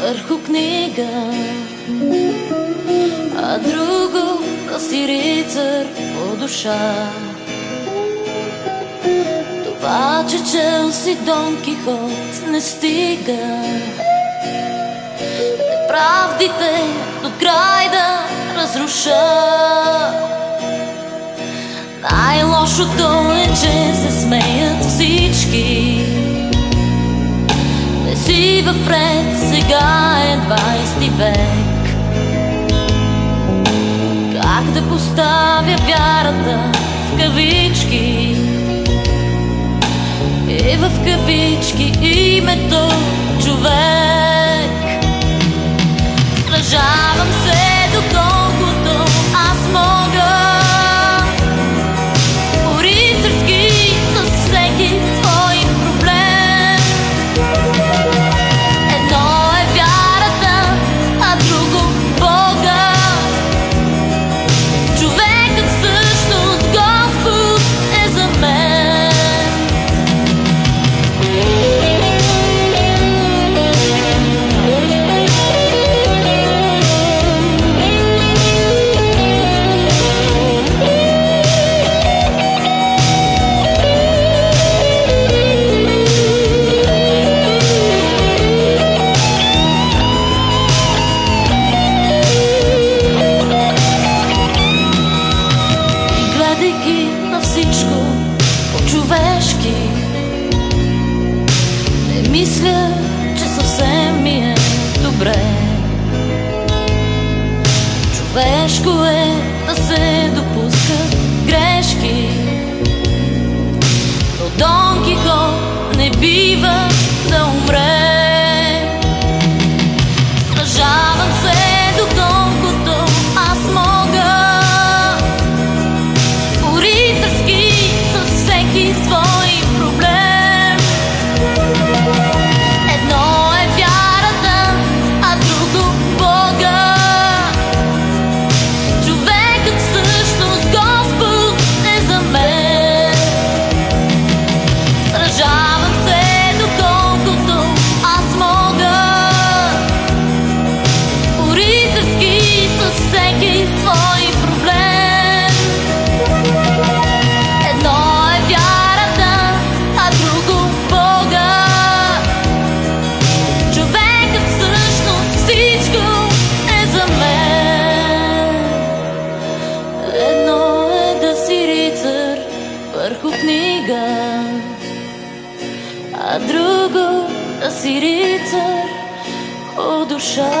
върху книга, а друго да си рицар по душа. Това, че чел си Дон Кихот, не стига. Неправдите до край да разруша. Най-лошото е, че се смеят всички. Не си в ред, сега е 20 век. Как да поставя вярата в кавички? И в кавички името човек. Сражавам се доколкото аз мога, по-рицарски с всеки свой проблем. Едно е вярата, а друго Бога. Човекът всъщност Господ е за мен. Не мисля, че съвсем ми е добре. Човешко е да се допускат грешки, но Дон Кихот не бива да умре. Сражавам се доколкото аз мога, по-рицарски с всеки свой проблем. Едно е вярата, а друго Бога. Човекът всъщност Господ е за мен. Сражавам се доколкото аз мога, по-рицарски с всеки свой проблем. Едно е вярата, а друго Бога. Човекът всъщност всичко е за мен. Едно е да си рицар върху книга, а друго да си рицар по душа.